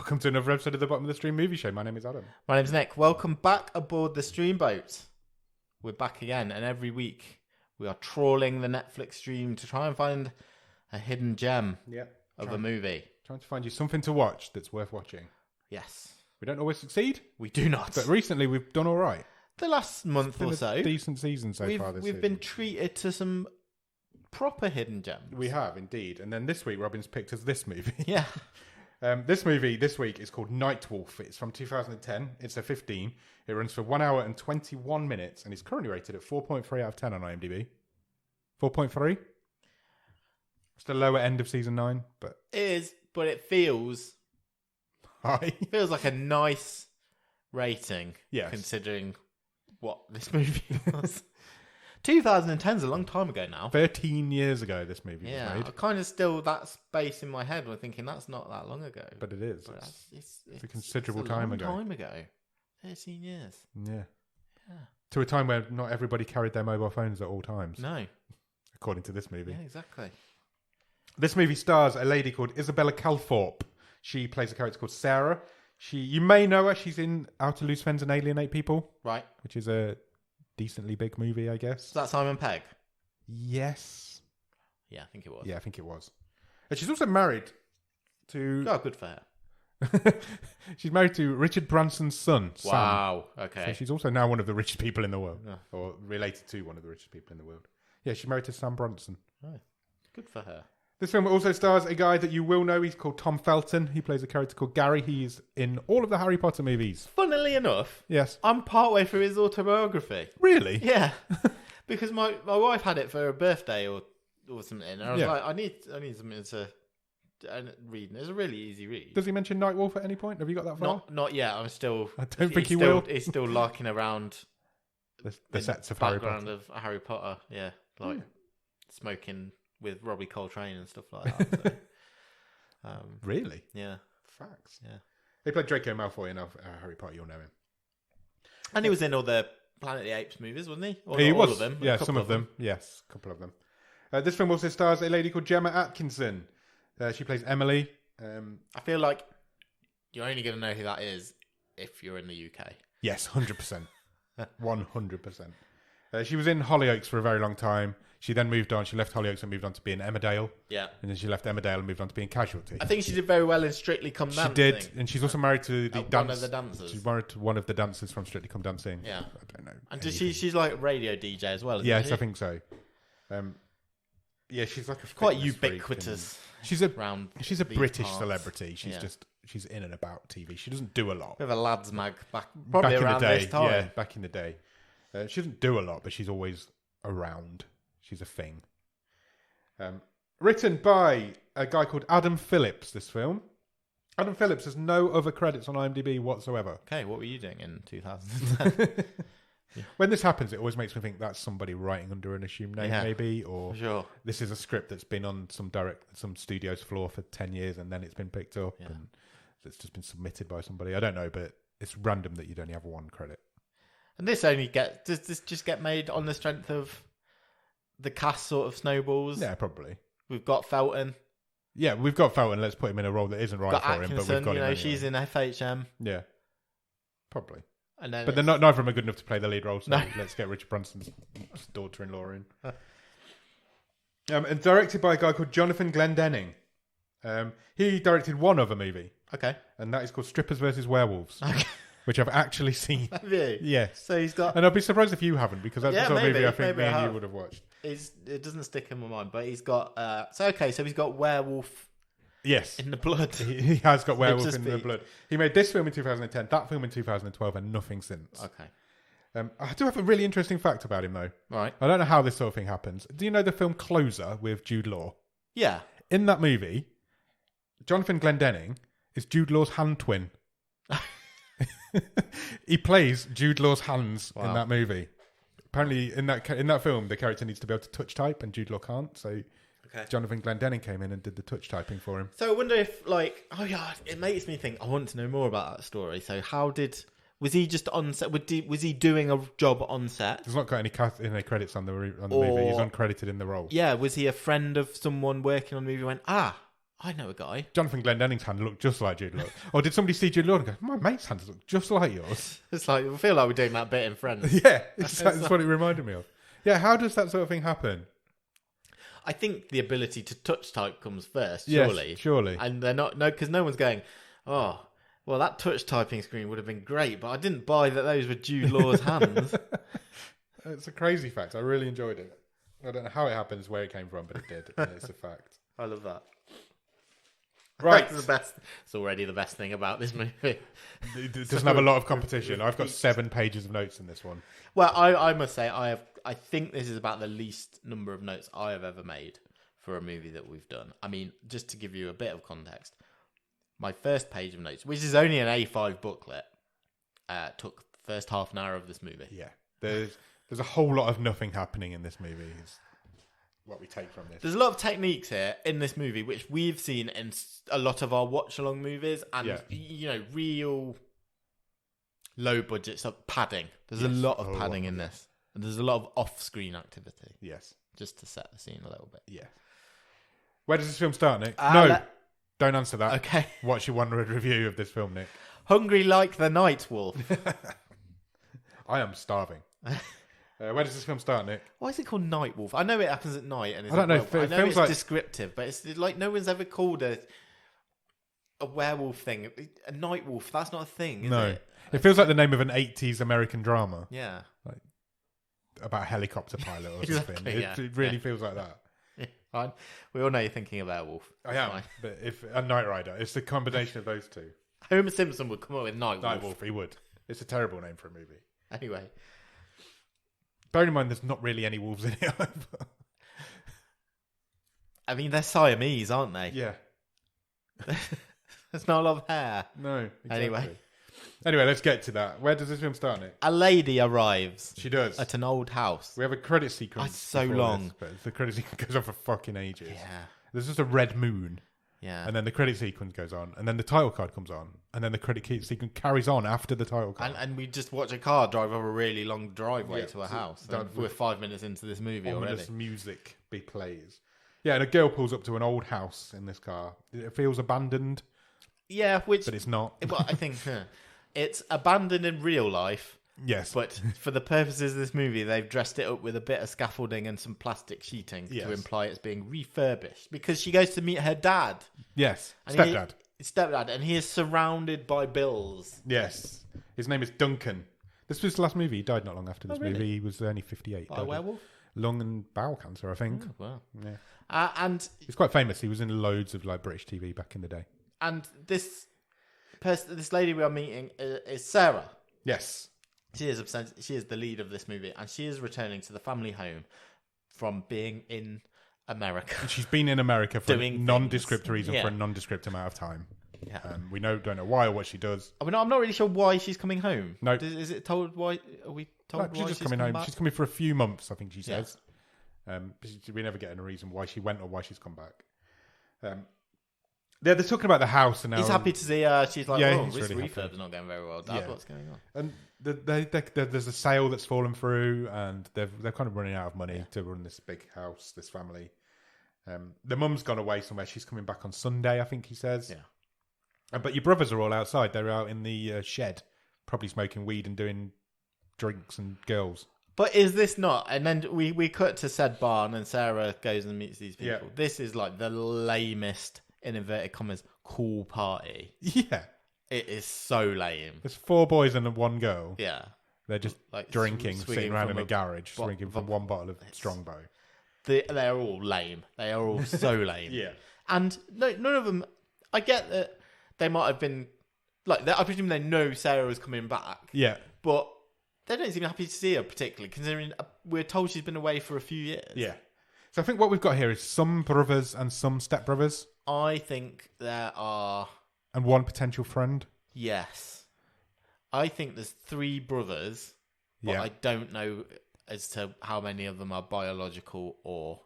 Welcome to another episode of the Bottom of the Stream Movie Show. My name is Adam. My name's Nick. Welcome back aboard the Streamboat. We're back again, and every week we are trawling the Netflix stream to try and find a hidden gem of a movie. Trying to find you something to watch that's worth watching. Yes. We don't always succeed. We do not. But recently we've done all right. The last month or so. Decent season so far this We've season. been treated to some proper hidden gems. We have, indeed. And then this week, Robin's picked us this movie. Yeah. This movie this week is called Night Wolf. It's from 2010. It's a 15. It runs for 1 hour and 21 minutes and is currently rated at 4.3 out of 10 on IMDb. 4.3? It's the lower end of season 9, but... It is, but it feels... High. Feels like a nice rating, yes, considering what this movie was. 2010 is a long time ago now. 13 years ago this movie was made. I kind of still, that space in my head, we're thinking that's not that long ago. But it is. But it's a considerable time ago. 13 years. Yeah. To a time where not everybody carried their mobile phones at all times. No. According to this movie. Yeah, exactly. This movie stars a lady called Isabella Calthorpe. She plays a character called Sarah. You may know her. She's in How to Lose Friends and Alienate People. Right. Which is a decently big movie, I guess. Is that Simon Pegg? Yes. Yeah, I think it was. Yeah, I think it was. And she's also married to... Oh, good for her. She's married to Richard Branson's son, Sam. Wow, okay. So she's also now one of the richest people in the world. Yeah. Or related to one of the richest people in the world. Yeah, she's married to Sam Bronson. Oh, good for her. This film also stars a guy that you will know. He's called Tom Felton. He plays a character called Gary. He's in all of the Harry Potter movies. Funnily enough, yes, I'm partway through his autobiography. Really? Yeah. Because my wife had it for her birthday or something. And I was like, I need something to read. And it's a really easy read. Does he mention Night Wolf at any point? Have you got that far? Not yet. I'm still... I don't think he will. He's still larking around the sets of Harry Potter. Background of Harry Potter, yeah. Like smoking with Robbie Coltrane and stuff like that. So, really? Yeah. Facts. Yeah. They played Draco Malfoy in Harry Potter. You'll know him. And he was in all the Planet of the Apes movies, wasn't he? He was. All of them. Yeah, some of them. Yes, a couple of them. This film also stars a lady called Gemma Atkinson. She plays Emily. I feel like you're only going to know who that is if you're in the UK. Yes, 100%. 100%. She was in Hollyoaks for a very long time. She then moved on. She left Hollyoaks and moved on to being Emmerdale. Yeah. And then she left Emmerdale and moved on to being Casualty. I think she did very well in Strictly Come Dancing. She did. And she's also married to one of the dancers. She's married to one of the dancers from Strictly Come Dancing. Yeah. I don't know. And she's like a radio DJ as well, isn't yes, she? I think so. Yeah, she's like a quite ubiquitous. She's a British parts. celebrity. She's in and about TV. She doesn't do a lot. We have a lads mag probably around in the day. This time. Yeah, back in the day. She doesn't do a lot, but she's always around. She's a thing. Written by a guy called Adam Phillips, this film. Adam Phillips has no other credits on IMDb whatsoever. Okay, what were you doing in 2010? When this happens, it always makes me think that's somebody writing under an assumed name, maybe, or sure. This is a script that's been on some studio's floor for 10 years and then it's been picked up and it's just been submitted by somebody. I don't know, but it's random that you'd only have one credit. And does this just get made on the strength of the cast sort of snowballs? Yeah, probably. We've got Felton. Yeah, we've got Felton. Let's put him in a role that isn't right for Atkinson, him, but we've got him anyway. She's in FHM. Yeah, probably. And then but neither of them are good enough to play the lead role, so let's get Richard Branson's daughter-in-law in. And directed by a guy called Jonathan Glendening. He directed one other movie. Okay. And that is called Strippers vs. Werewolves. Okay. Which I've actually seen. Have you? Yes. So he's got... And I'd be surprised if you haven't, because that's the sort of movie I think me and you would have watched. It doesn't stick in my mind, but he's got... so he's got werewolf... Yes. In the blood. He has got werewolf in the blood. He made this film in 2010, that film in 2012, and nothing since. Okay. I do have a really interesting fact about him, though. Right. I don't know how this sort of thing happens. Do you know the film Closer with Jude Law? Yeah. In that movie, Jonathan Glendening is Jude Law's hand twin. He plays Jude Law's hands in that movie. Apparently, in that film, the character needs to be able to touch type, and Jude Law can't. So, Jonathan Glendening came in and did the touch typing for him. So I wonder if, it makes me think. I want to know more about that story. So, was he just on set? Was he doing a job on set? He's not got any credits on the movie. He's uncredited in the role. Yeah, was he a friend of someone working on the movie? Went, I I know a guy. Jonathan Glendening's hand looked just like Jude Law. Or did somebody see Jude Law and go, my mate's hands look just like yours? It's like, I feel like we're doing that bit in Friends. Yeah, that's what it reminded me of. Yeah, how does that sort of thing happen? I think the ability to touch type comes first, surely. Yes, surely. And they're not, no, because no one's going, oh, well, that touch typing screen would have been great, but I didn't buy that those were Jude Law's hands. It's a crazy fact. I really enjoyed it. I don't know how it happens, where it came from, but it did. And it's a fact. I love that. Right. It's the best. It's already the best thing about this movie. It doesn't have a lot of competition. I've got 7 pages of notes in this one. Well, I must say, I think this is about the least number of notes I have ever made for a movie that we've done. I mean, just to give you a bit of context, my first page of notes, which is only an A5 booklet, took the first half an hour of this movie. Yeah. There's a whole lot of nothing happening in this movie. Is what we take from this. There's a lot of techniques here in this movie which we've seen in a lot of our watch-along movies, and real low budget stuff. Padding. There's a lot of padding in this, and there's a lot of off-screen activity. Yes, just to set the scene a little bit. Yeah. Where does this film start, Nick? No, don't answer that. Okay. What's your one-word review of this film, Nick? Hungry like the night wolf. I am starving. Where does this film start, Nick? Why is it called Night Wolf? I know it happens at night, and I don't know. I know it's descriptive, but it's like no one's ever called a werewolf thing a night wolf. That's not a thing, is it? It feels like the name of an 80s American drama. Yeah, like about a helicopter pilot or exactly, something. It really feels like that. Yeah, fine. We all know you're thinking of werewolf. I am, but if a Knight Rider, it's the combination of those two. Homer Simpson would come up with Night Wolf. Night Wolf, he would. It's a terrible name for a movie. Anyway. Bearing in mind, there's not really any wolves in it either. I mean, they're Siamese, aren't they? Yeah. There's not a lot of hair. No. Exactly. Anyway, let's get to that. Where does this film start, Nick? A lady arrives. She does. At an old house. We have a credit sequence. It's so long. But the credit sequence goes on for fucking ages. Yeah. There's just a red moon. Yeah. And then the credit sequence goes on. And then the title card comes on. And then the credit sequence carries on after the title card. And we just watch a car drive over a really long driveway to a house. We're 5 minutes into this movie ominous already. Music plays. Yeah, and a girl pulls up to an old house in this car. It feels abandoned. Yeah, but it's not. Well, I think it's abandoned in real life. Yes. But for the purposes of this movie, they've dressed it up with a bit of scaffolding and some plastic sheeting to imply it's being refurbished. Because she goes to meet her dad. Yes, stepdad. Stepdad, and he is surrounded by bills. Yes. His name is Duncan. This was his last movie. He died not long after this movie. He was only 58. By a werewolf? Lung and bowel cancer, I think. Oh, wow. Yeah. And he's quite famous. He was in loads of British TV back in the day. And this lady we are meeting is Sarah. Yes. She is the lead of this movie, and she is returning to the family home from being in America. And she's been in America for a nondescript reason for a nondescript amount of time. Yeah. We don't know why or what she does. I mean, I'm not really sure why she's coming home. No. Is it told why? Are we told why she's just coming home? Back? She's coming for a few months, I think she says. We never get a reason why she went or why she's come back. They're talking about the house, and now he's happy to see her. She's like, this really refurb's not going very well, Dad. What's going on? And there's a sale that's fallen through, and they're kind of running out of money to run this big house, this family. The mum's gone away somewhere. She's coming back on Sunday, I think he says. Yeah. But your brothers are all outside. They're out in the shed, probably smoking weed and doing drinks and girls. But is this not? And then we cut to said barn, and Sarah goes and meets these people. Yeah. This is like the lamest, in inverted commas, cool party. Yeah. It is so lame. There's 4 boys and 1 girl. Yeah. They're just drinking, sitting around in a garage, drinking from 1 bottle of Strongbow. They're all lame. They are all so lame. Yeah. And none of them... I get that they might have been... I presume they know Sarah is coming back. Yeah. But they don't seem happy to see her, particularly, considering we're told she's been away for a few years. Yeah. So I think what we've got here is some brothers and some stepbrothers. I think there are... And 1 potential friend. Yes. I think there's 3 brothers, but I don't know as to how many of them are biological or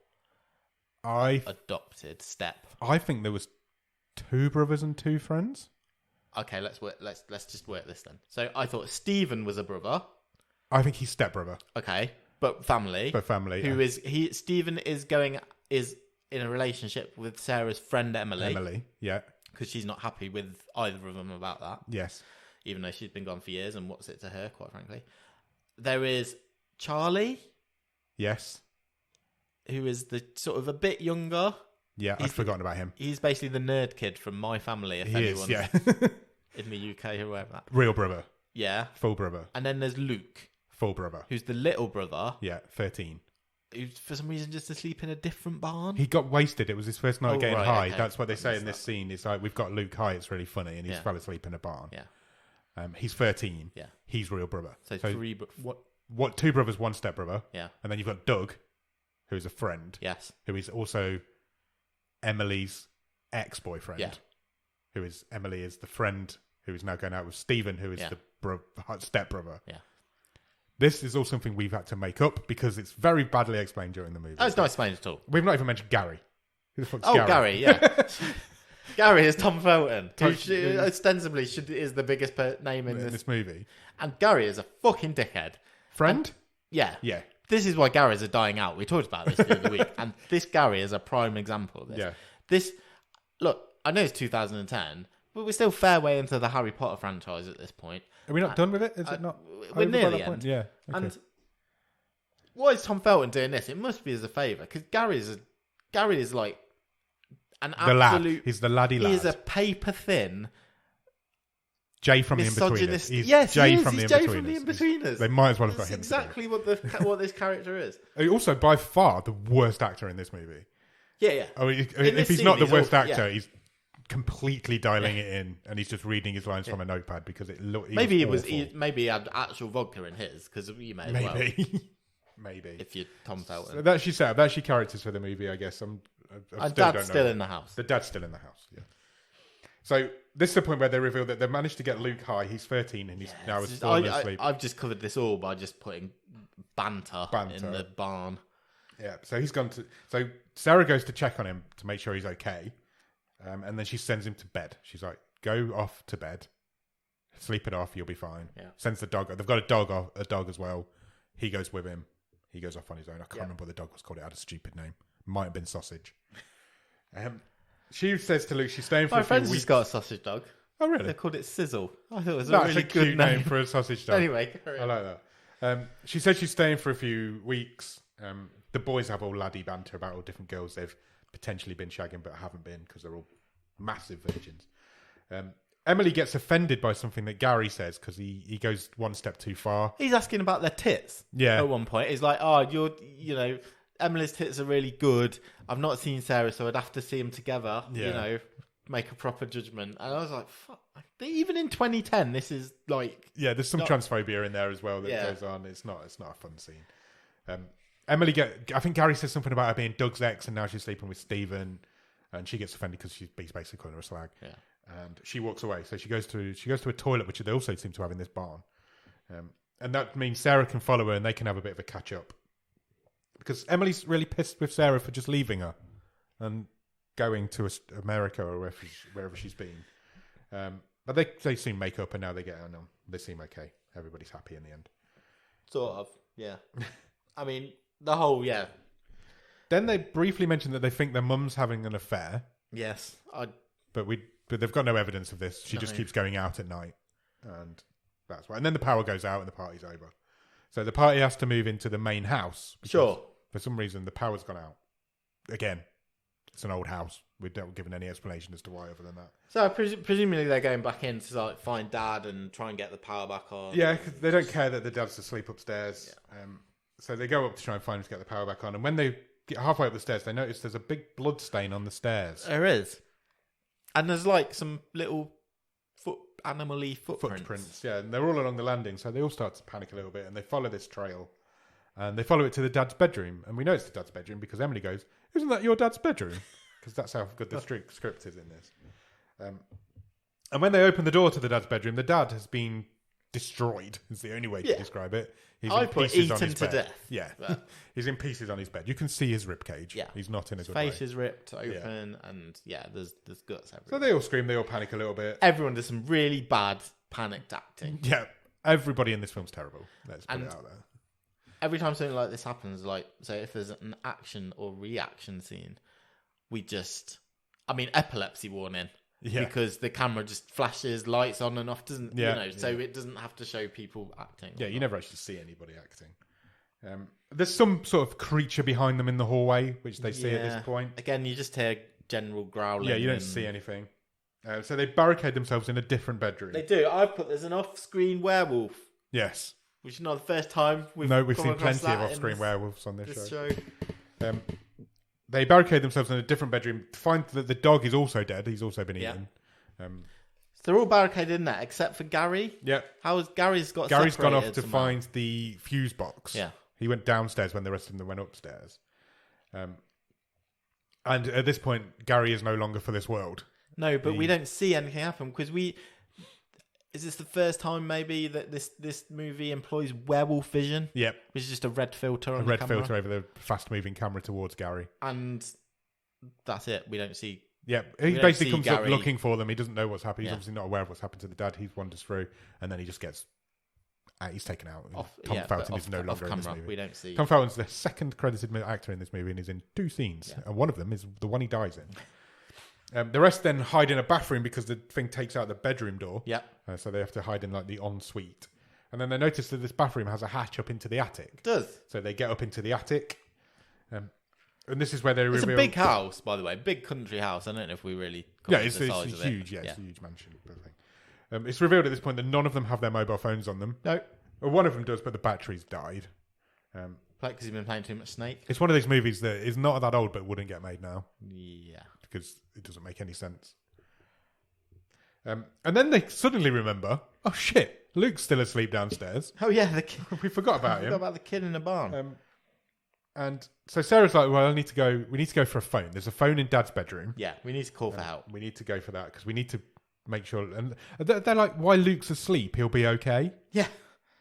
adopted step. I think there was 2 brothers and 2 friends. Okay, let's just work this then. So I thought Stephen was a brother. I think he's stepbrother. Okay, but family. But family. Stephen is in a relationship with Sarah's friend Emily, yeah. because she's not happy with either of them about that. Yes. Even though she's been gone for years, and what's it to her, quite frankly. There is Charlie. Yes. Who is the sort of a bit younger. Yeah, I'd forgotten about him. He's basically the nerd kid from My Family, if anyone's in the UK or wherever. Real brother. Yeah. Full brother. And then there's Luke. Full brother. Who's the little brother. Yeah, 13. Who's for some reason just asleep in a different barn. He got wasted. It was his first night getting high. Okay. That's what they say in this scene. It's like, we've got Luke high. It's really funny. And he's fell asleep in a barn. Yeah. He's 13. Yeah. He's real brother. So three... What? Two brothers, one step brother. Yeah. And then you've got Doug, who's a friend. Yes. Who is also Emily's ex-boyfriend. Yeah. Who is... Emily is the friend who is now going out with Stephen, who is the step brother. Yeah. This is all something we've had to make up because it's very badly explained during the movie. Oh, it's not explained at all. We've not even mentioned Gary. Who the fuck's Gary, yeah. Gary is Tom Felton, who ostensibly is the biggest name in this movie. And Gary is a fucking dickhead. Friend? Yeah. Yeah. This is why Garys are dying out. We talked about this the other week. And this Gary is a prime example of this. Yeah. Look, I know it's 2010, but we're still fair way into the Harry Potter franchise at this point. Are we not done with it? Is it not? We're near the end. Yeah. Okay. And why is Tom Felton doing this? It must be as a favour, because Gary is like an absolute... lad. He's the laddie lad. He is a paper-thin... Jay from the In-Betweeners. He's Jay from from the In-Betweeners. They might as well have got That's him. exactly what this character is. Also, by far, the worst actor in this movie. Yeah. Oh, if he's not the worst actor, he's completely dialing it in, and he's just reading his lines from a notepad because it looked. Maybe he had actual vodka in his, because you may as well. Maybe. If you're Tom Felton. So that's set up. That's your characters for the movie, I guess. And Dad's still in the house. The dad's still in the house. Yeah. So this is the point where they reveal that they've managed to get Luke high. He's 13 and he's now fallen asleep. I've just covered this all by just putting banter in the barn. Yeah. So he's gone to. So Sarah goes to check on him to make sure he's okay. And then she sends him to bed. She's like, "Go off to bed, sleep it off. You'll be fine." Yeah. Sends the dog. They've got a dog as well. He goes with him. He goes off on his own. I can't remember what the dog was called. It had a stupid name. Might have been Sausage. She says to Luke, she's staying for a few weeks. My friend's just got a sausage dog. Oh, really? They called it Sizzle. I thought it was That's a really cute good name for a sausage dog. Anyway, carry on. I like that. She said she's staying for a few weeks. The boys have all laddie banter about all different girls they've potentially been shagging but haven't been because they're all massive virgins. Emily gets offended by something that Gary says because he goes one step too far. He's asking about their tits. Yeah. At one point, he's like, "Oh, Emily's tits are really good. I've not seen Sarah, so I'd have to see them together. Yeah. Make a proper judgment." And I was like, "Fuck!" Even in 2010, this is like, there's some transphobia in there as well that goes on. It's not a fun scene. I think Gary says something about her being Doug's ex, and now she's sleeping with Stephen, and she gets offended because he's basically calling her a slag. Yeah. And she walks away. So she goes to a toilet, which they also seem to have in this barn, and that means Sarah can follow her, and they can have a bit of a catch up. Because Emily's really pissed with Sarah for just leaving her and going to America or wherever she's been. But they soon make up, and now they get on. They seem okay. Everybody's happy in the end. Sort of, yeah. I mean, the whole, Then they briefly mention that they think their mum's having an affair. Yes. But they've got no evidence of this. She just keeps going out at night. And that's why. And then the power goes out and the party's over. So the party has to move into the main house. Sure. For some reason, the power's gone out. Again, it's an old house. We don't given any explanation as to why other than that. So presumably they're going back in to find Dad and try and get the power back on. Yeah, because they don't care that the dad's asleep upstairs. Yeah. So they go up to try and find him to get the power back on. And when they get halfway up the stairs, they notice there's a big blood stain on the stairs. There is. And there's some little animal-y footprints. Yeah, and they're all along the landing, so they all start to panic a little bit, and they follow this trail. And they follow it to the dad's bedroom. And we know it's the dad's bedroom because Emily goes, "Isn't that your dad's bedroom?" Because that's how good the script is in this. And when they open the door to the dad's bedroom, the dad has been destroyed. Is the only way to describe it. He's I put eaten to death. Yeah. He's in pieces on his bed. You can see his ribcage. Yeah. He's not in a good way. His face is ripped open and there's guts everywhere. So they all scream, they all panic a little bit. Everyone does some really bad panicked acting. Yeah. Everybody in this film's terrible. Let's put it out there. Every time something like this happens, so if there's an action or reaction scene, epilepsy warning. Yeah. Because the camera just flashes lights on and off, doesn't so yeah. it doesn't have to show people acting. Yeah, you never actually see anybody acting. There's some sort of creature behind them in the hallway, which they see at this point. Again, you just hear general growling. Yeah, you don't see anything. So they barricade themselves in a different bedroom. They do. I've put there's an off-screen werewolf. Yes. Which is not the first time we've seen plenty of off-screen werewolves on this show. They barricade themselves in a different bedroom, find that the dog is also dead. He's also been eaten. So they're all barricaded in there, except for Gary. Yeah. Gary's gone off to find the fuse box. Yeah. He went downstairs when the rest of them went upstairs. And at this point, Gary is no longer for this world. No, but we don't see anything happen because is this the first time maybe that this movie employs werewolf vision? Yep. Which is just a red filter on a the red camera. filter over the fast-moving camera towards Gary. And that's it. We don't see... Yeah, he basically comes Gary up looking for them. He doesn't know what's happened. He's Yeah. obviously not aware of what's happened to the dad. He wanders through, and then he just gets... he's taken out. Tom Felton is no longer in this movie. We don't see... Tom Felton's the second credited actor in this movie and is in 2 scenes. Yeah. And one of them is the one he dies in. The rest then hide in a bathroom because the thing takes out the bedroom door. Yeah. So they have to hide in like the ensuite. And then they notice that this bathroom has a hatch up into the attic. It does. So they get up into the attic. And this is where they reveal... It's a big house, by the way. Big country house. I don't know if we really... It's huge. Yeah, it's a huge mansion. It's revealed at this point that none of them have their mobile phones on them. No. Well, one of them does, but the battery's died. Because he's been playing too much Snake. It's one of those movies that is not that old but wouldn't get made now. Yeah. Because it doesn't make any sense. And then they suddenly remember, oh shit, Luke's still asleep downstairs. Oh yeah, the kid. We forgot about him. Forgot about the kid in the barn. And so Sarah's like, well, we need to go for a phone. There's a phone in Dad's bedroom. Yeah, we need to call for help. We need to go for that because we need to make sure. And they're like, while Luke's asleep, he'll be okay. Yeah.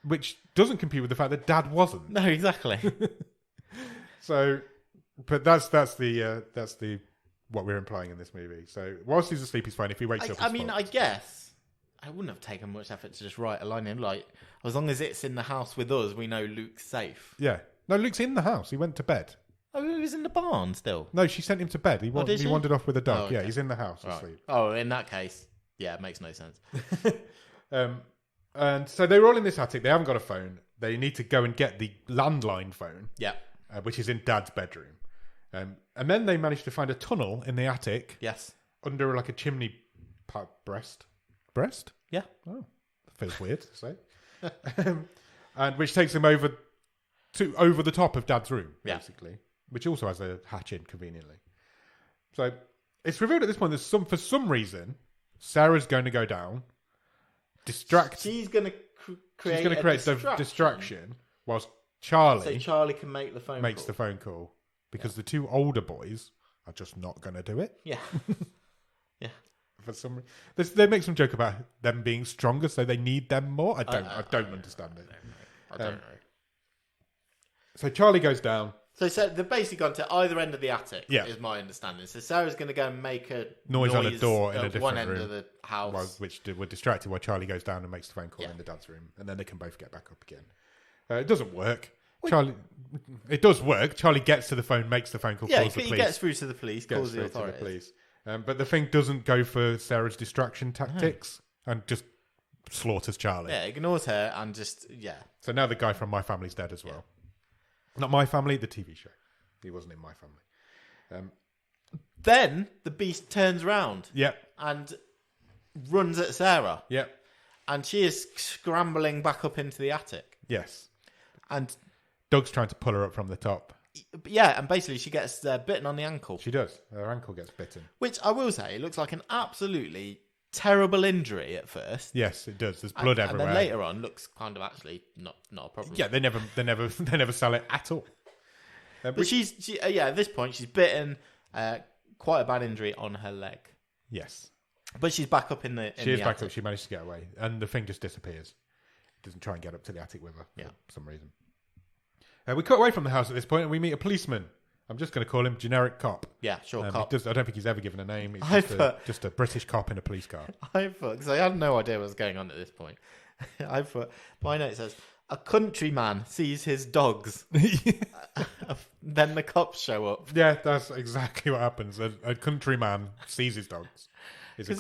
Which doesn't compute with the fact that Dad wasn't. No, exactly. So, but that's the what we're implying in this movie. So whilst he's asleep, he's fine. If he wakes up, I guess I wouldn't have taken much effort to just write a line in like, as long as it's in the house with us, we know Luke's safe. Yeah. No, Luke's in the house. He went to bed. Oh, he was in the barn still. No, she sent him to bed. He wandered off with a dog. Oh, okay. Yeah, he's in the house asleep. Oh, in that case, yeah, it makes no sense. And so they were all in this attic. They haven't got a phone. They need to go and get the landline phone. Yeah. Which is in Dad's bedroom. And then they managed to find a tunnel in the attic. Yes. Under like a chimney breast. Breast? Yeah. Oh, feels weird to say. And which takes them over the top of Dad's room, basically. Which also has a hatch in conveniently. So it's revealed at this point that for some reason, Sarah's going to go down. She's going to create a distraction whilst Charlie so Charlie can make the phone makes call. the phone call because the 2 older boys are just not going to do it. Yeah. Yeah. For some reason, they make some joke about them being stronger, so they need them more. I don't understand it. I don't know. So Charlie goes down. So they've basically gone to either end of the attic, Yeah. is my understanding. So Sarah's going to go and make a Noise on a door in a at different one end room. of the house. Which were distracted while Charlie goes down and makes the phone call in the Dad's room. And then they can both get back up again. It doesn't work. It does work. Charlie gets to the phone, makes the phone call, calls the police. He gets through to the police, calls the authorities. But the thing doesn't go for Sarah's distraction tactics and just slaughters Charlie. Yeah, ignores her and just, So now the guy from My Family's dead as well. Not My Family, the TV show. He wasn't in My Family. Then the beast turns around. Yeah. And runs at Sarah. Yeah. And she is scrambling back up into the attic. Yes. And Doug's trying to pull her up from the top. Yeah, and basically she gets bitten on the ankle. She does. Her ankle gets bitten. Which I will say, it looks like an absolutely terrible injury at first. Yes, it does. There's blood everywhere. And then later on, looks kind of actually not a problem. Yeah, they never sell it at all. But she at this point she's bitten. Quite a bad injury on her leg. Yes, but she's back up in the. She is back up. She managed to get away, and the thing just disappears. It doesn't try and get up to the attic with her for some reason. We cut away from the house at this point, and we meet a policeman. I'm just going to call him generic cop. Yeah, sure, cop. I don't think he's ever given a name. It's just a British cop in a police car. I thought, because I had no idea what was going on at this point. I thought, my note says, A countryman sees his dogs. Then the cops show up. Yeah, that's exactly what happens. A countryman sees his dogs. Because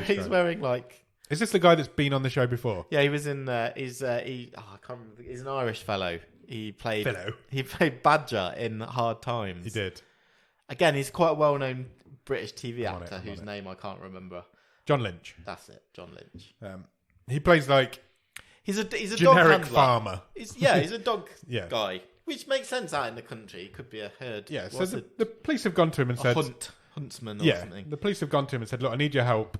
he's wearing like... Is this the guy that's been on the show before? Yeah, he was in... I can't remember. He's an Irish fellow. He played Badger in Hard Times. He did. Again, he's quite a well-known British TV actor whose name I can't remember. John Lynch. That's it, John Lynch. He plays like... He's a generic dog farmer. He's a dog guy. Which makes sense out in the country. It could be a herd. Yeah, so the police have gone to him and said... huntsman or something. The police have gone to him and said, look, I need your help.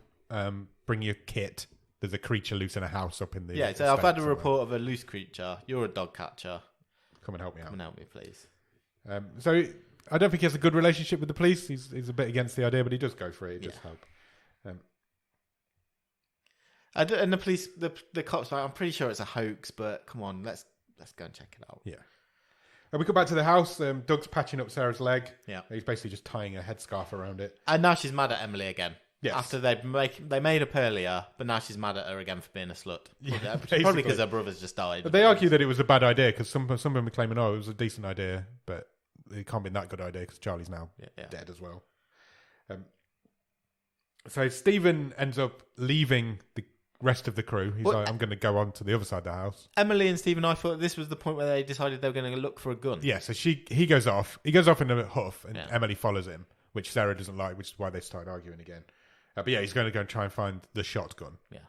Bring your kit. There's a creature loose in a house up in the... Yeah, so I've had a report of a loose creature. You're a dog catcher. Come and help me out. Come and help me, please. So I don't think he has a good relationship with the police. He's a bit against the idea, but he does go for it. He does help. And the police, the cops, I'm pretty sure it's a hoax, but come on, let's go and check it out. Yeah. We go back to the house. Doug's patching up Sarah's leg. Yeah. He's basically just tying a headscarf around it. And now she's mad at Emily again. Yes. After they made up earlier, but now she's mad at her again for being a slut. Yeah, probably because her brother's just died. But they argue that it was a bad idea because some of them are claiming, it was a decent idea, but it can't be that good idea because Charlie's now dead as well. So Stephen ends up leaving the rest of the crew. He's like, I'm going to go on to the other side of the house. Emily and Stephen, I thought this was the point where they decided they were going to look for a gun. Yeah, so he goes off. He goes off in a huff, and Emily follows him, which Sarah doesn't like, which is why they started arguing again. But yeah, he's going to go and try and find the shotgun. Yeah.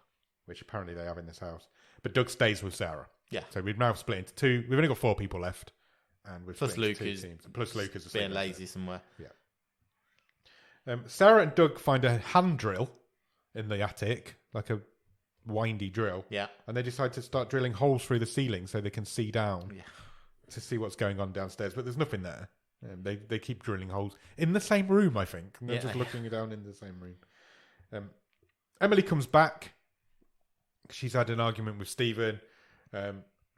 Which apparently they have in this house. But Doug stays with Sarah. Yeah. So we've now split into two. We've only got 4 people left. And we've plus split Luke into 2 teams. Plus Luke is being lazy somewhere. Yeah. Sarah and Doug find a hand drill in the attic, like a windy drill. Yeah. And they decide to start drilling holes through the ceiling so they can see down to see what's going on downstairs. But there's nothing there. They keep drilling holes in the same room, I think. And they're just looking down in the same room. Emily comes back. She's had an argument with Stephen.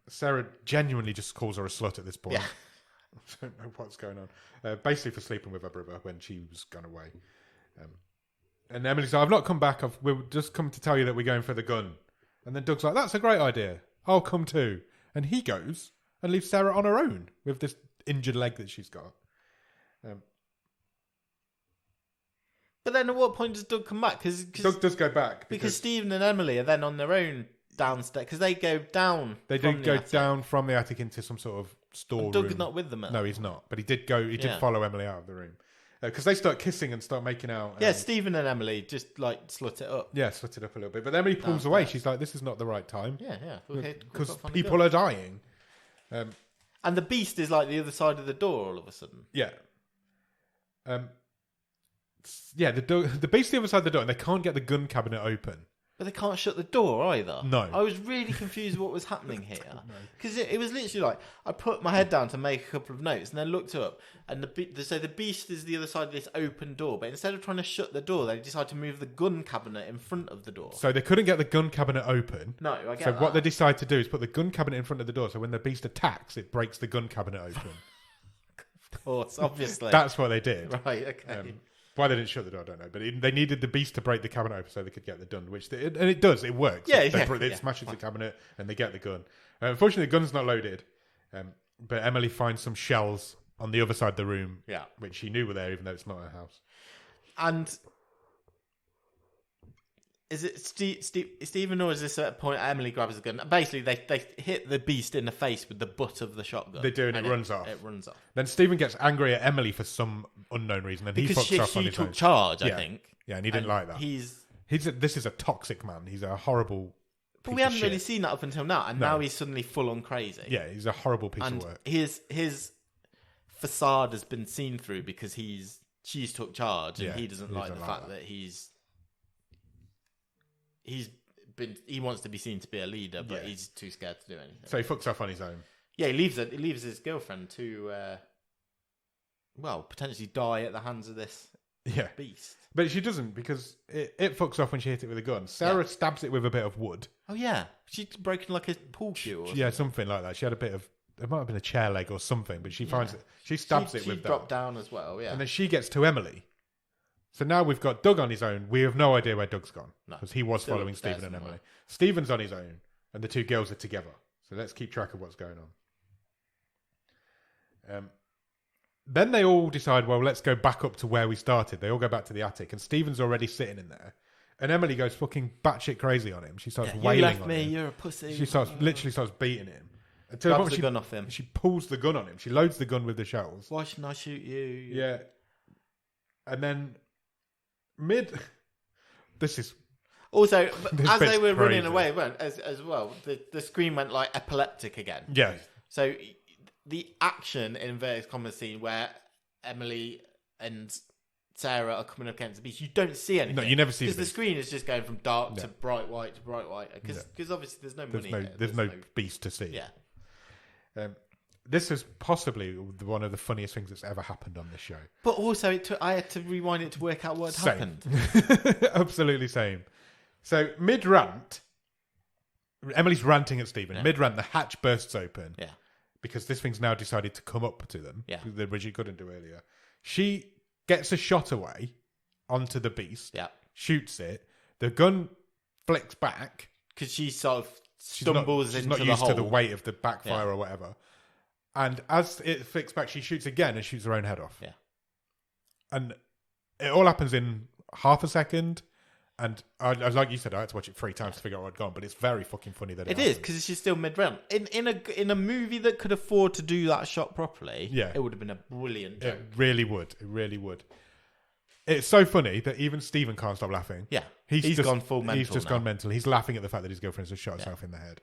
Sarah genuinely just calls her a slut at this point. Yeah. I don't know what's going on. Basically for sleeping with her brother when she was gone away. And Emily's like, I've not come back. We've just come to tell you that we're going for the gun. And then Doug's like, that's a great idea. I'll come too. And he goes and leaves Sarah on her own with this injured leg that she's got. But then at what point does Doug come back? Cause Doug does go back. Because Stephen and Emily are then on their own downstairs. Because they go down. They do go down from the attic into some sort of storeroom. Doug's not with them. No, he's not. But he did go. He did follow Emily out of the room. Because they start kissing and start making out. Yeah, Stephen and Emily just like slut it up. Yeah, slut it up a little bit. But Emily pulls away. She's like, this is not the right time. Yeah. Because people are dying. And the beast is like the other side of the door all of a sudden. Yeah. The beast the other side of the door, and they can't get the gun cabinet open. But they can't shut the door either. No. I was really confused what was happening here. Because it was literally like, I put my head down to make a couple of notes and then looked up. And the beast is the other side of this open door. But instead of trying to shut the door, they decided to move the gun cabinet in front of the door. So they couldn't get the gun cabinet open. No, I get that. So what they decide to do is put the gun cabinet in front of the door. So when the beast attacks, it breaks the gun cabinet open. Of course, obviously. That's what they did. Right, okay. Why they didn't shut the door, I don't know. But they needed the beast to break the cabinet open so they could get the gun, and it does. It works. It smashes the cabinet and they get the gun. Unfortunately, the gun's not loaded. But Emily finds some shells on the other side of the room, which she knew were there, even though it's not her house. And is it Stephen, or is this at a point Emily grabs the gun? Basically, they hit the beast in the face with the butt of the shotgun. They do, and it runs off. It runs off. Then Stephen gets angry at Emily for some unknown reason, and he fucks off on his own. She took charge, I think. Yeah, and he didn't like that. This is a toxic man. He's a horrible. But we haven't really seen that up until now, and now he's suddenly full on crazy. Yeah, he's a horrible piece of work. His facade has been seen through because she's took charge, and he doesn't like the fact that he wants to be seen to be a leader, but he's too scared to do anything. So he fucks off on his own. Yeah, he leaves his girlfriend to potentially die at the hands of this beast. But she doesn't, because it fucks off when she hit it with a gun. Sarah stabs it with a bit of wood. Oh yeah, she'd broken like a pool cue or something. Yeah, something like that. She had a bit of, it might have been a chair leg or something, but she finds it. She stabs it with that. She dropped down as well, yeah. And then she gets to Emily. So now we've got Doug on his own. We have no idea where Doug's gone, because he was following Stephen and Emily. Stephen's on his own, and the two girls are together. So let's keep track of what's going on. Then they all decide, well, let's go back up to where we started. They all go back to the attic, and Stephen's already sitting in there. And Emily goes fucking batshit crazy on him. She starts wailing you left on me, him. you're a pussy. She literally starts beating him. Grabs the gun off him. She pulls the gun on him. She loads the gun with the shells. Why shouldn't I shoot you? Yeah. And then this is... Also, as they were crazy. running away, as well, the screen went like epileptic again. Yeah. So the action in inverted commas scene where Emily and Sarah are coming up against the beast, you don't see anything. No, you never see because the screen is just going from dark to bright white to bright white. Because obviously there's no money. There's no beast to see. Yeah. This is possibly one of the funniest things that's ever happened on this show. But also, I had to rewind it to work out what happened. Absolutely same. So mid rant, Emily's ranting at Stephen. Yeah. Mid rant, the hatch bursts open. Yeah. Because this thing's now decided to come up to them. Yeah. Which she couldn't do earlier. She gets a shot away onto the beast. Yeah. Shoots it. The gun flicks back. Because she sort of stumbles into the hole. She's not used to the weight of the backfire or whatever. And as it flicks back, she shoots again and shoots her own head off. Yeah. And it all happens in half a second. And like you said, I had to watch it 3 times to figure out what had gone. But it's very fucking funny that it is, because she's still mid-round. In a movie that could afford to do that shot properly, it would have been a brilliant joke. It really would. It really would. It's so funny that even Stephen can't stop laughing. Yeah. He's gone full mental. He's just gone mental. He's laughing at the fact that his girlfriend's just shot herself in the head.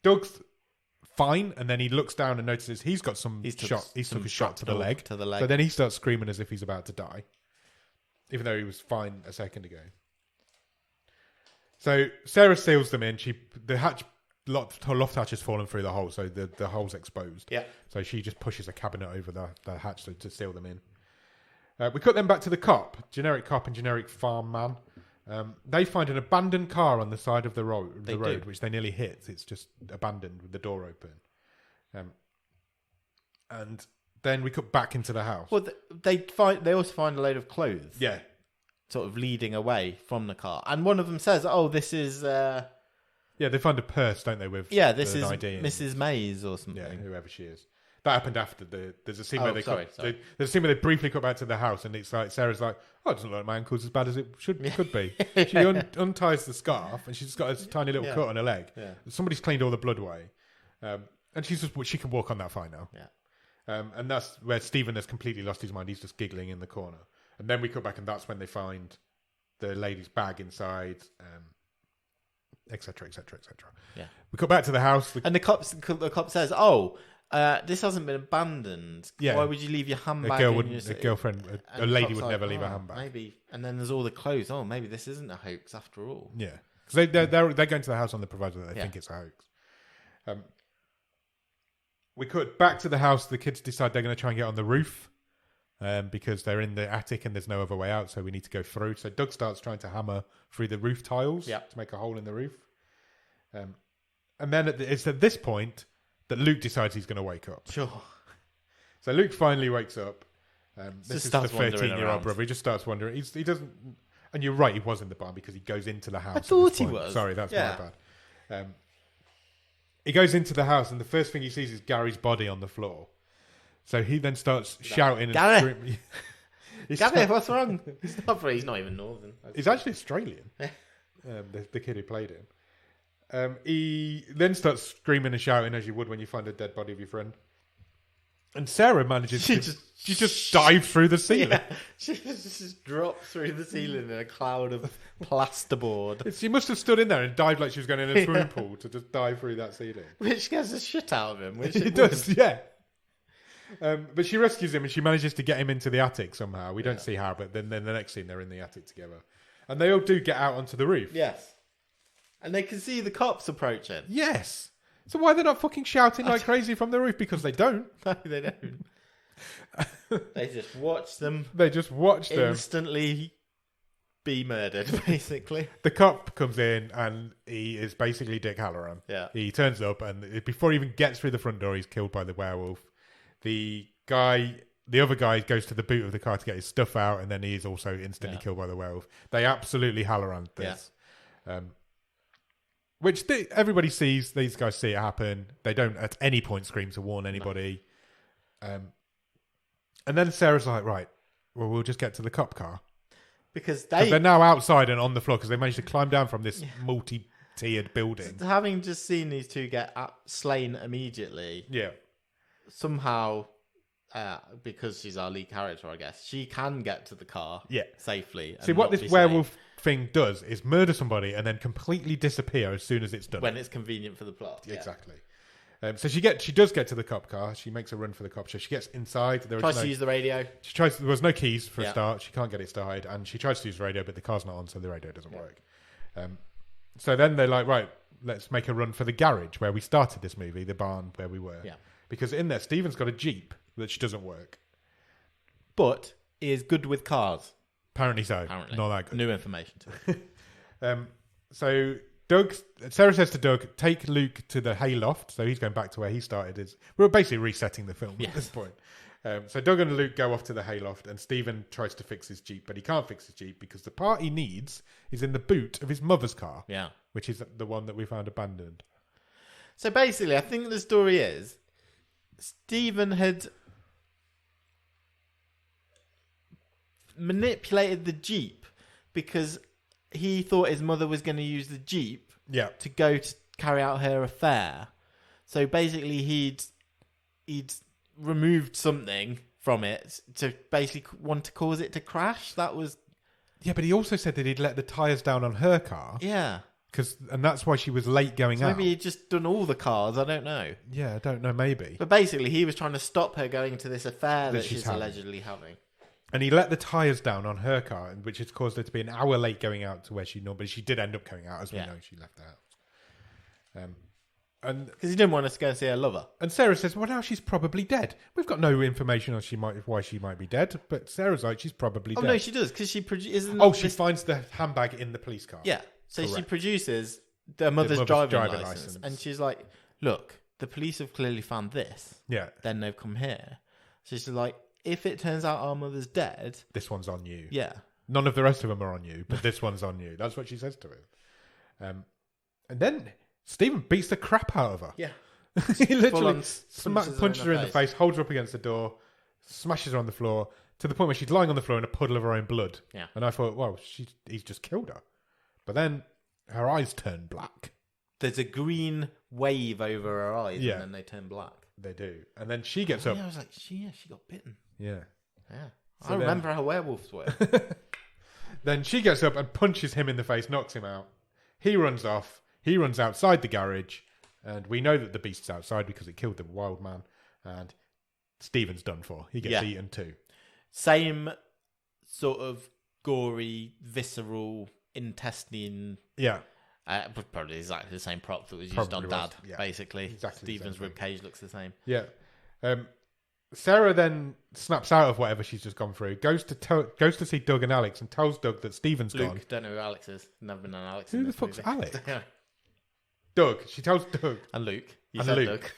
Doug's fine, and then he looks down and notices he's got He took a shot to the leg. So then he starts screaming as if he's about to die, even though he was fine a second ago. So Sarah seals them in. Her loft hatch has fallen through the hole, so the hole's exposed. Yeah. So she just pushes a cabinet over the hatch to seal them in. We cut them back to the cop and generic farm man. They find an abandoned car on the side of the road, which they nearly hit. It's just abandoned with the door open. And then we cut back into the house. Well, they also find a load of clothes. Yeah. Sort of leading away from the car. And one of them says, oh, this is... Yeah, they find a purse, don't they, with this is ID Mrs. Mays or something. Yeah, whoever she is. That happened after there's a scene where there's a scene where they briefly cut back to the house, and it's like Sarah's like, "Oh, it doesn't look like my ankle's as bad as it could be." She unties the scarf, and she's got a tiny little cut on her leg. Yeah. Somebody's cleaned all the blood away, and she can walk on that fine now. Yeah. And that's where Stephen has completely lost his mind. He's just giggling in the corner, and then we cut back, and that's when they find the lady's bag inside. Etc. Etc. Etc. Yeah. We cut back to the house, and the cop says, "Oh, this hasn't been abandoned. Yeah. Why would you leave your handbag?" A lady would never leave a handbag. Maybe. And then there's all the clothes. Oh, maybe this isn't a hoax after all. Yeah, because they're going to the house on the proviso that they think it's a hoax. We cut back to the house. The kids decide they're going to try and get on the roof. Because they're in the attic and there's no other way out, so we need to go through. So Doug starts trying to hammer through the roof tiles to make a hole in the roof. And then it's at this point that Luke decides he's going to wake up. Sure. So Luke finally wakes up. This is the 13-year-old brother. He just starts wondering. He doesn't. And you're right, he was in the barn because he goes into the house. I thought he was. Sorry, that's my bad. He goes into the house, and the first thing he sees is Gary's body on the floor. So he then starts shouting and screaming. Gary, what's wrong? He's not even northern. He's actually Australian. The kid who played him. He then starts screaming and shouting as you would when you find a dead body of your friend. And Sarah manages to just dive through the ceiling. Yeah, she just drops through the ceiling in a cloud of plasterboard. She must have stood in there and dived like she was going in a swimming pool to just dive through that ceiling. Which scares the shit out of him. Which it does, yeah. But she rescues him and she manages to get him into the attic somehow. We don't see how, but then the next scene they're in the attic together. And they all do get out onto the roof. Yes. And they can see the cops approaching. Yes. So why are they not fucking shouting like crazy from the roof? Because they don't. No, they don't. They just watch them. Instantly be murdered, basically. The cop comes in and he is basically Dick Halloran. Yeah. He turns up and before he even gets through the front door, he's killed by the werewolf. The other guy goes to the boot of the car to get his stuff out, and then he is also instantly killed by the werewolf. They absolutely Halloran this. Which everybody sees. These guys see it happen. They don't at any point scream to warn anybody. No. And then Sarah's like, right, well, we'll just get to the cop car. Because they're now outside and on the floor because they managed to climb down from this multi-tiered building. Having just seen these two get slain immediately. Yeah. Somehow, because she's our lead character, I guess, she can get to the car safely. See, what this werewolf thing does is murder somebody and then completely disappear as soon as it's done. When it's convenient for the plot. Yeah. Exactly. So she does get to the cop car. She makes a run for the cop car. She gets inside. Tries to use the radio. There was no keys for a start. She can't get it started, and she tries to use the radio, but the car's not on, so the radio doesn't work. So then they're like, right, let's make a run for the garage where we started this movie, the barn where we were. Yeah. Because in there, Stephen's got a Jeep which doesn't work, but is good with cars. Apparently so. Not that good. New information too. So Sarah says to Doug, take Luke to the hayloft. So he's going back to where he started. We're basically resetting the film at this point. So Doug and Luke go off to the hayloft, and Stephen tries to fix his Jeep, but he can't fix his Jeep because the part he needs is in the boot of his mother's car, which is the one that we found abandoned. So basically, I think the story is Stephen had manipulated the Jeep because he thought his mother was going to use the Jeep to go to carry out her affair. So basically, he'd removed something from it to basically want to cause it to crash. That was... Yeah, but he also said that he'd let the tyres down on her car. Yeah. And that's why she was late going out. Maybe he'd just done all the cars, I don't know. Yeah, I don't know, maybe. But basically, he was trying to stop her going to this affair that she's allegedly having. And he let the tyres down on her car, which has caused her to be an hour late going out to where she normally... She did end up going out, as we know. She left the house. And because he didn't want us to go and see her lover. And Sarah says, well, now she's probably dead. We've got no information on why she might be dead, but Sarah's like, she's probably dead. Oh, no, she does, because she... she finds the handbag in the police car. Yeah. So Correct. She produces the mother's driving license. And she's like, look, the police have clearly found this. Yeah. Then they've come here. So she's like, if it turns out our mother's dead... This one's on you. Yeah. None of the rest of them are on you, but this one's on you. That's what she says to him. And then Stephen beats the crap out of her. Yeah. He literally punches her in the face, holds her up against the door, smashes her on the floor, to the point where she's lying on the floor in a puddle of her own blood. Yeah. And I thought, well, he's just killed her. But then her eyes turn black. There's a green wave over her eyes, and then they turn black. They do. And then she gets up. Yeah, I was like, she got bitten. Yeah. Yeah. So I remember how werewolves work. Then she gets up and punches him in the face, knocks him out. He runs off. He runs outside the garage. And we know that the beast's outside because it killed the wild man. And Stephen's done for. He gets eaten too. Same sort of gory, visceral, intestine. Yeah. Probably exactly the same prop that was used on Dad, basically. Exactly. Stephen's ribcage looks the same. Yeah. Sarah then snaps out of whatever she's just gone through, goes to see Doug and Alex and tells Doug that Stephen's Luke, gone. Don't know who Alex is. Never been an Alex. Who the fuck's Alex? Doug. She tells Doug. And Luke. You and said Luke. Doug.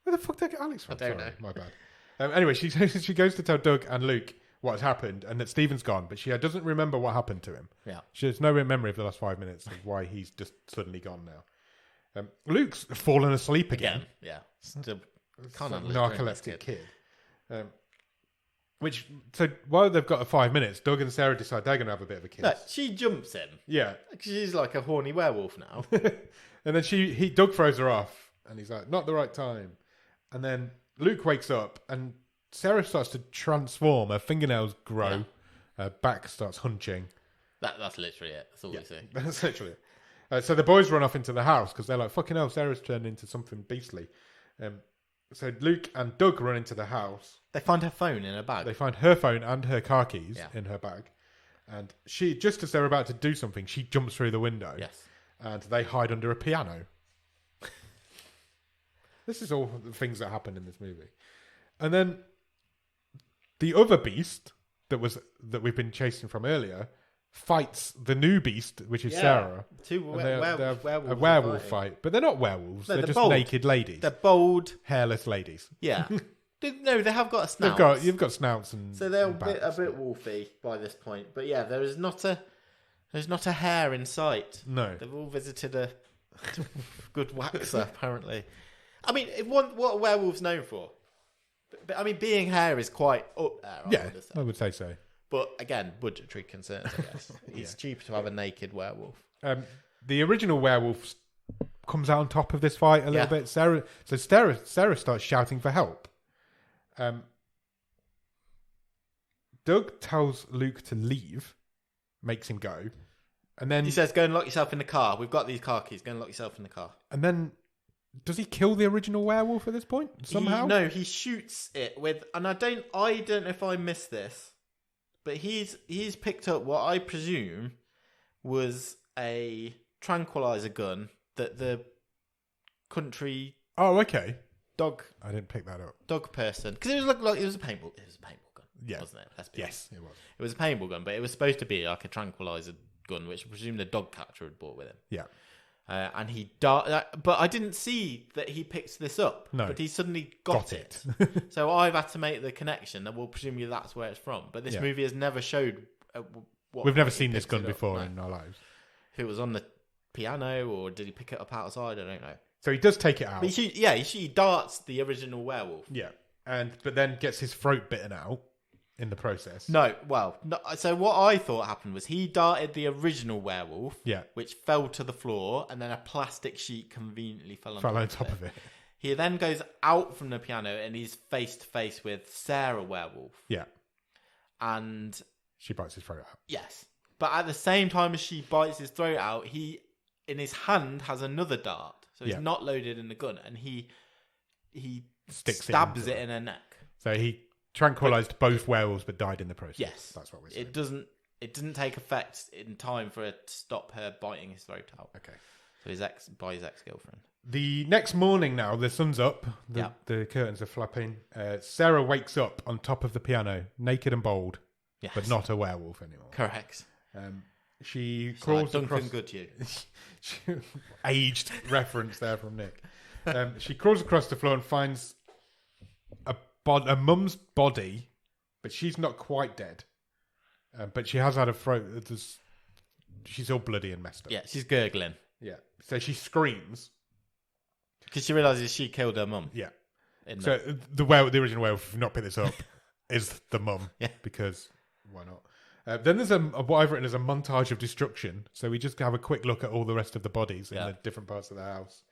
Where the fuck did I get Alex from? I don't know. My bad. Anyway, she goes to tell Doug and Luke what has happened and that Stephen's gone, but she doesn't remember what happened to him. Yeah. She has no memory of the last 5 minutes of why he's just suddenly gone now. Luke's fallen asleep again. Yeah. Still can't handle narcoleptic kid. So while they've got 5 minutes, Doug and Sarah decide they're going to have a bit of a kiss. No, she jumps him. Yeah. She's like a horny werewolf now. And then Doug throws her off and he's like, not the right time. And then Luke wakes up and Sarah starts to transform. Her fingernails grow. Her back starts hunching. That's literally it. That's all we see. That's literally it. So the boys run off into the house because they're like, fucking hell, Sarah's turned into something beastly. So Luke and Doug run into the house. They find her phone in her bag. They find her phone and her car keys in her bag. And she, just as they're about to do something, she jumps through the window. Yes. And they hide under a piano. This is all the things that happen in this movie. And then the other beast that we've been chasing from earlier fights the new beast, which is Sarah. Two werewolves. A werewolf fight. But they're not werewolves. They're just bold. naked ladies. They're bold. Hairless ladies. Yeah. No, they have got a snout. You've got snouts and so they're a bit wolfy by this point. But yeah, there's not a hair in sight. No. They've all visited a Good waxer, apparently. I mean, what are werewolves known for? But I mean, being hair is quite up there. I would say so. But again, budgetary concerns, I guess. It's cheaper to have a naked werewolf. The original werewolf comes out on top of this fight a little bit. Sarah starts shouting for help. Doug tells Luke to leave, makes him go, and then he says, "Go and lock yourself in the car. We've got these car keys. Go and lock yourself in the car." And then, does he kill the original werewolf at this point somehow? He shoots it with, and I don't know if I missed this, but he's picked up what I presume was a tranquilizer gun that the country dog. I didn't pick that up. Dog person, because it was like it was a paintball. It was a paintball gun, wasn't it? Yes, it was. It was a paintball gun, but it was supposed to be like a tranquilizer gun, which I presume the dog catcher had brought with him. Yeah. And he but I didn't see that he picked this up. No, but he suddenly got it. So I've had to make the connection that presumably that's where it's from. But this movie has never showed. We've never seen this gun before in our lives. If it was on the piano or did he pick it up outside? I don't know. So he does take it out. But he darts the original werewolf. Yeah, but then gets his throat bitten out in the process. No. So what I thought happened was he darted the original werewolf, which fell to the floor, and then a plastic sheet conveniently fell on top of it. He then goes out from the piano and he's face to face with Sarah werewolf. Yeah, and she bites his throat out. Yes, but at the same time as she bites his throat out, he in his hand has another dart. So he's not loaded in the gun, and he stabs it in her neck. So he tranquilized both werewolves, but died in the process. Yes, that's what we're saying. It didn't take effect in time for it to stop her biting his throat out. Okay. So his ex-girlfriend. The next morning, now the sun's up. The curtains are flapping. Sarah wakes up on top of the piano, naked and bald, but not a werewolf anymore. Correct. She crawls like across. Duncan Goodyear. Aged reference there from Nick. She crawls across the floor and finds a mum's body, but she's not quite dead. But she has had a throat. She's all bloody and messed up. Yeah, she's gurgling. Yeah, so she screams because she realizes she killed her mum. Yeah. So the original werewolf, if you've not picked this up, is the mum. Yeah, because why not? Then there's what I've written as a montage of destruction. So we just have a quick look at all the rest of the bodies in the different parts of the house.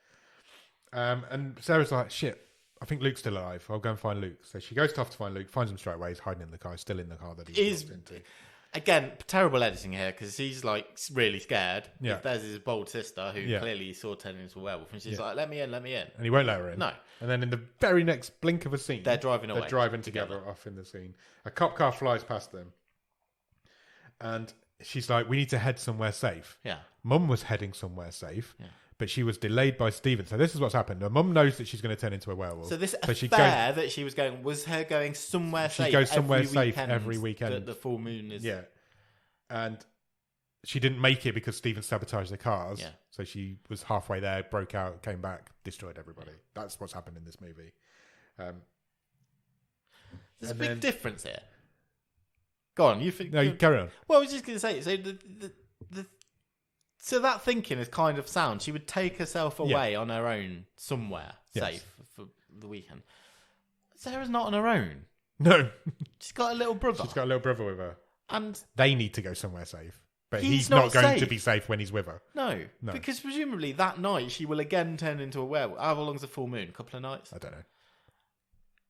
And Sarah's like, shit, I think Luke's still alive. I'll go and find Luke. So she goes off to find Luke, finds him straight away. He's hiding in the car, still in the car that he's into. Again, terrible editing here because he's like really scared. Yeah. There's his bold sister who clearly saw turn into a werewolf. And she's like, let me in. And he won't let her in. No. And then in the very next blink of a scene, they're driving away. They're driving together off in the scene. A cop car flies past them. And she's like, we need to head somewhere safe. Yeah. Mum was heading somewhere safe, but she was delayed by Stephen. So this is what's happened. Her mum knows that she's going to turn into a werewolf. So this affair that she was going, was her going somewhere safe? She goes somewhere safe every weekend. The full moon is... Yeah. And she didn't make it because Stephen sabotaged the cars. Yeah. So she was halfway there, broke out, came back, destroyed everybody. That's what's happened in this movie. There's a big difference here. Go on, you think? No, you carry on. Well, I was just going to say, so that thinking is kind of sound. She would take herself away on her own somewhere safe for the weekend. Sarah's not on her own. No, she's got a little brother. She's got a little brother with her, and they need to go somewhere safe. But he's not going to be safe when he's with her. No, because presumably that night she will again turn into a werewolf. How long's the full moon? A couple of nights? I don't know.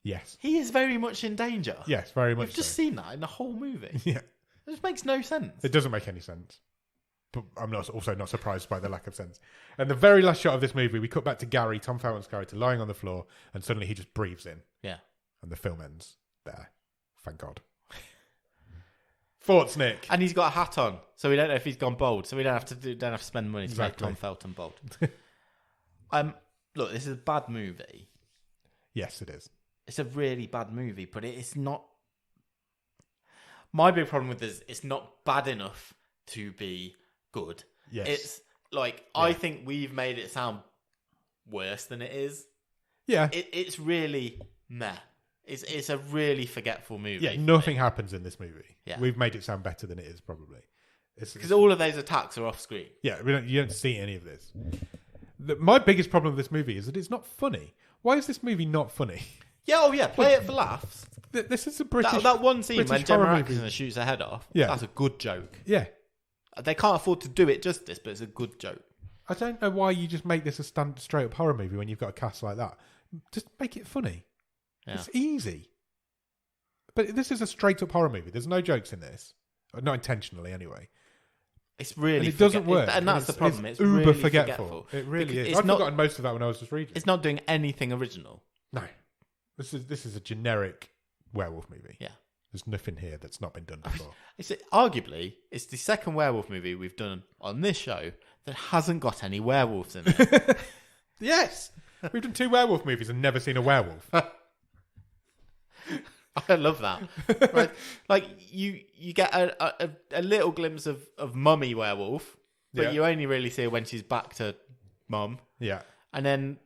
Yes. He is very much in danger. Yes, very much. We've just seen that in the whole movie. Yeah. It just makes no sense. It doesn't make any sense. But I'm also not surprised by the lack of sense. And the very last shot of this movie, we cut back to Gary, Tom Felton's character, lying on the floor, and suddenly he just breathes in. Yeah. And the film ends there. Thank God. Thoughts, Nick? And he's got a hat on, so we don't know if he's gone bald. So we don't have to spend money to make Tom Felton bald. Look, this is a bad movie. Yes, it is. It's a really bad movie, but it's not. My big problem with this, it's not bad enough to be good. Yes. It's like, I think we've made it sound worse than it is. Yeah. It's really meh. It's a really forgetful movie. Yeah, nothing happens in this movie. Yeah. We've made it sound better than it is, probably. Because all of those attacks are off screen. Yeah, you don't see any of this. My biggest problem with this movie is that it's not funny. Why is this movie not funny? Yeah, play it for laughs. This is a British. That one scene British when Gemma horror Atkinson movie. shoots her head off. Yeah. That's a good joke. Yeah. They can't afford to do it justice, but it's a good joke. I don't know why you just make this a straight up horror movie when you've got a cast like that. Just make it funny. Yeah. It's easy. But this is a straight up horror movie. There's no jokes in this. Not intentionally, anyway. It's really... And it doesn't work. And that's the problem. It's uber really forgetful. It really is. I've forgotten most of that when I was just reading. It's not doing anything original. No. This is a generic werewolf movie. Yeah. There's nothing here that's not been done before. Arguably, it's the second werewolf movie we've done on this show that hasn't got any werewolves in it. Yes! We've done 2 werewolf movies and never seen a werewolf. I love that. Right? Like, you get a little glimpse of Mummy Werewolf, but you only really see her when she's back to Mum. Yeah. And then,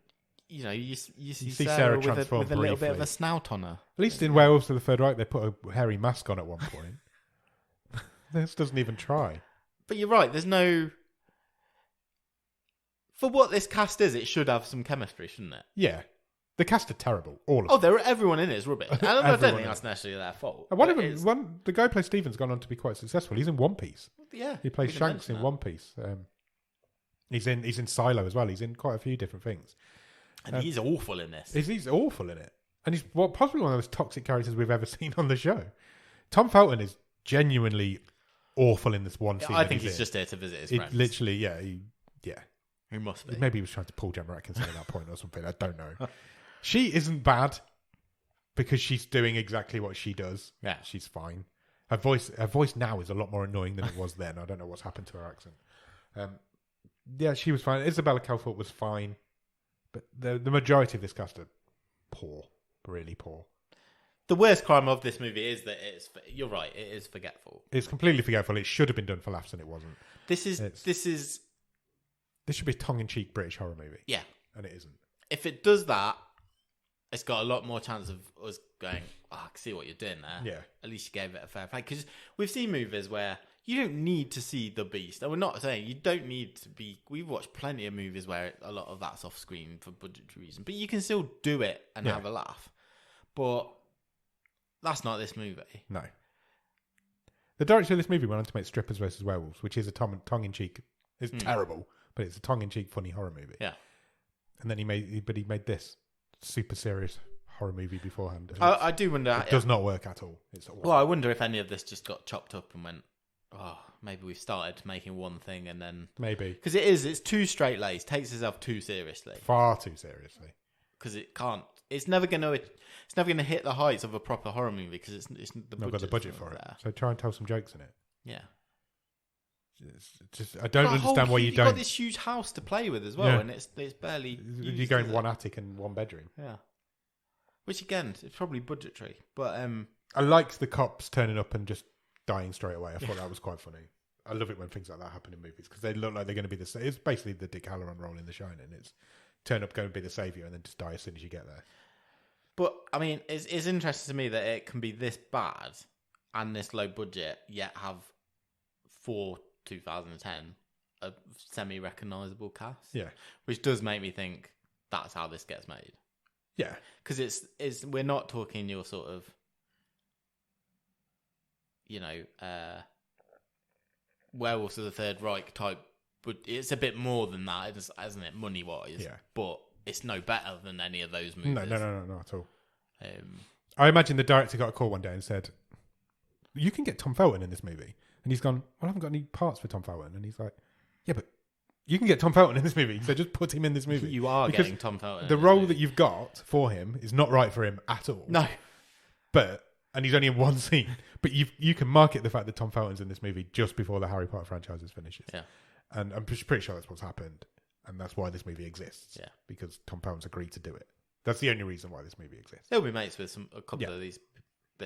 you see Sarah with transform a little bit briefly. of a snout on her. At least in Werewolves of the Third Reich, they put a hairy mask on at one point. This doesn't even try. But you're right, there's no... For what this cast is, it should have some chemistry, shouldn't it? Yeah. The cast are terrible. All of them. Everyone in it is rubbish. And I don't think that's necessarily their fault. And the guy who plays Stephen's gone on to be quite successful. He's in One Piece. Yeah. He plays Shanks in One Piece. He's in Silo as well. He's in quite a few different things. And he's awful in this. He's awful in it. And he's possibly one of the most toxic characters we've ever seen on the show. Tom Felton is genuinely awful in this one scene. I think he's just there to visit his friends. Literally, He must be. Maybe he was trying to pull Gemma Atkinson at that point or something. I don't know. She isn't bad because she's doing exactly what she does. Yeah. She's fine. Her voice now is a lot more annoying than it was then. I don't know what's happened to her accent. Yeah, she was fine. Isabella Calthorpe was fine. But the majority of this cast are poor. Really poor. The worst crime of this movie is that you're right, it is forgetful. It's completely forgetful. It should have been done for laughs and it wasn't. This should be a tongue-in-cheek British horror movie. Yeah. And it isn't. If it does that, it's got a lot more chance of us going, I can see what you're doing there. Yeah. At least you gave it a fair fight. Because we've seen movies where you don't need to see the beast. And we're not saying you don't need to be... We've watched plenty of movies where a lot of that's off-screen for budgetary reasons. But you can still do it and have a laugh. But that's not this movie. No. The director of this movie went on to make Strippers vs. Werewolves, which is a tongue-in-cheek... It's terrible, but it's a tongue-in-cheek funny horror movie. Yeah. And then he made this super serious horror movie beforehand. I do wonder... It does not work at all. Well, I wonder if any of this just got chopped up and went, maybe we've started making one thing and then... Maybe. Because it's too straight-laced, takes itself too seriously. Far too seriously. Because it can't... It's never going to hit the heights of a proper horror movie because it's not got the budget for it. There. So try and tell some jokes in it. Yeah. It's just I don't understand why you don't. You've got this huge house to play with as well, and it's barely. You go in one attic and one bedroom. Yeah. Which again, it's probably budgetary, but I liked the cops turning up and just dying straight away. I thought that was quite funny. I love it when things like that happen in movies because they look like they're going to be the. It's basically the Dick Halloran role in The Shining. It's turn up, going to be the savior, and then just die as soon as you get there. But I mean, it's interesting to me that it can be this bad and this low budget, yet have 2010 a semi-recognisable cast. Yeah. Which does make me think that's how this gets made. Yeah. Because it's we're not talking your sort of Werewolves of the Third Reich type, but it's a bit more than that, isn't it, money-wise? Yeah. But it's no better than any of those movies. No, not at all. I imagine the director got a call one day and said, you can get Tom Felton in this movie. And he's gone, well, I haven't got any parts for Tom Felton. And he's like, yeah, but you can get Tom Felton in this movie. So just put him in this movie. You are getting Tom Felton. The role that you've got for him is not right for him at all. No. And he's only in one scene. But you can market the fact that Tom Felton's in this movie just before the Harry Potter franchise finishes. Yeah. And I'm pretty sure that's what's happened. And that's why this movie exists. Yeah. Because Tom Felton's agreed to do it. That's the only reason why this movie exists. He'll be mates with a couple of this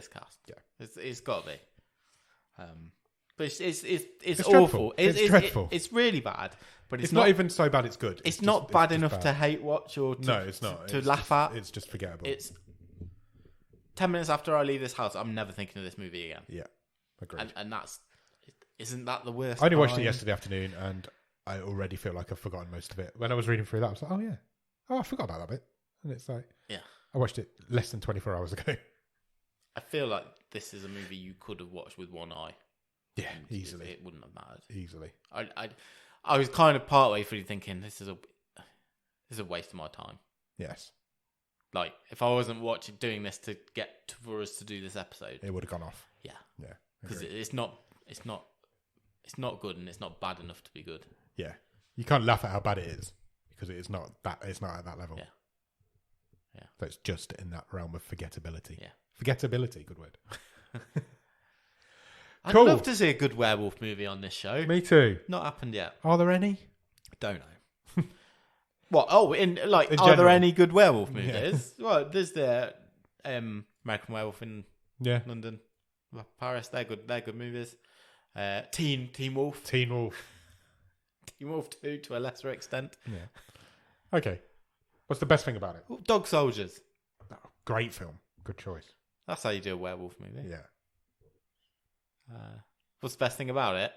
cast. Yeah. It's got to be. But it's awful. awful. It's dreadful. It's really bad. But it's not even so bad. It's good. It's not bad enough to hate watch or to, no, it's not. to laugh at. It's just forgettable. It's 10 minutes after I leave this house, I'm never thinking of this movie again. Yeah, agreed. And isn't that the worst? I only watched it yesterday afternoon, and I already feel like I've forgotten most of it. When I was reading through that, I was like, oh yeah, I forgot about that bit. And it's like, Yeah. I watched it less than 24 hours ago. I feel like this is a movie you could have watched with one eye. Yeah, easily. It wouldn't have mattered. Easily. I was kind of partway through thinking this is a waste of my time. Yes. Like if I wasn't doing this to get for us to do this episode, It would have gone off. yeah, Yeah. because Agreed. it's not good and it's not bad enough to be good. Yeah. You can't laugh at how bad it is because it's not at that level. Yeah. Yeah. So it's just in that realm of forgettability. Yeah. Forgettability, good word. I'd Cool. love to see a good werewolf movie on this show. Me too. Not happened yet. Are there any? Don't know. What? Oh, are there general. any good werewolf movies? Yeah. Well, there's the American Werewolf in London, Paris. They're good. They're good movies. Teen Wolf. Teen Wolf. Teen Wolf 2 to a lesser extent. Yeah. Okay. What's the best thing about it? Oh, Dog Soldiers. Oh, great film. Good choice. That's how you do a werewolf movie. Yeah. What's the best thing about it?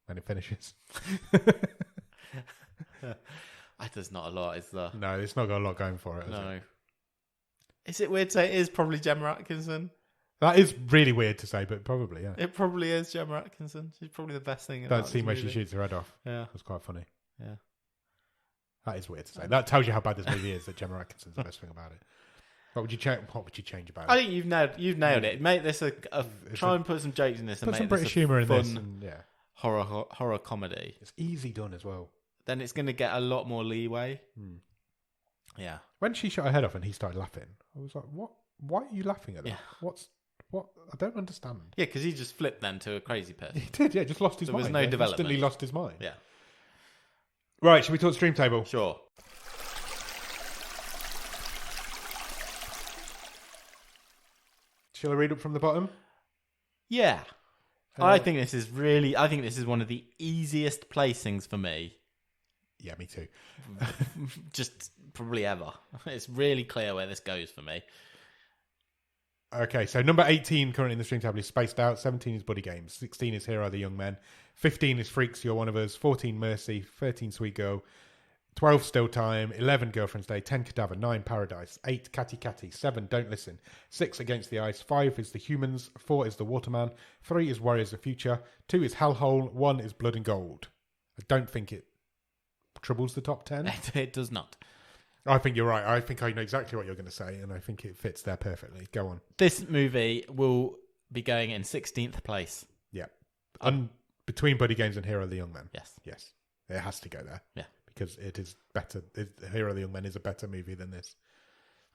And it finishes. There's not a lot, is there? No, it's not got a lot going for it. No. Is it weird to say it is probably Gemma Atkinson? That is really weird to say, but probably, yeah. It probably is Gemma Atkinson. She's probably the best thing. That scene where she shoots her head off. Yeah. That's quite funny. Yeah. That is weird to say. That tells you how bad this movie is, that Gemma Atkinson's the best thing about it. What would you change about it? I think you've nailed it. Make this try and put some jokes in this and Put make some this British a humour in fun this. And, yeah. horror comedy. It's easy done as well. Then it's going to get a lot more leeway. Yeah. When she shot her head off and he started laughing, I was like, "What? Why are you laughing at that? Yeah. What? I don't understand." Yeah, because he just flipped then to a crazy person. He did, yeah, just lost his There mind. was no yeah, development. Instantly lost his mind. Yeah. Right, should we talk stream table? Sure. Shall I read up from the bottom? Yeah. I think this is one of the easiest placings for me. Yeah, me too. Just probably ever. It's really clear where this goes for me. Okay, so number 18 currently in the stream table is Spaced Out. 17 is Buddy Games. 16 is Here Are the Young Men. 15 is Freaks, You're One of Us. 14 Mercy. 13 Sweet Girl. 12 Still Time. 11 Girlfriend's Day. 10 Cadaver. 9 Paradise. 8 Catty Catty. 7 Don't Listen. 6 Against the Ice. 5 is The Humans. 4 is The Waterman. 3 is Warriors of Future. 2 is Hellhole. 1 is Blood and Gold. I don't think it troubles the top 10. It does not. I think you're right. I think I know exactly what you're going to say, and I think it fits there perfectly. Go on. This movie will be going in 16th place. Yeah. Between Buddy Games and Here Are the Young Men. Yes. Yes. It has to go there. Yeah. Because it is better. Here Are the Young Men is a better movie than this.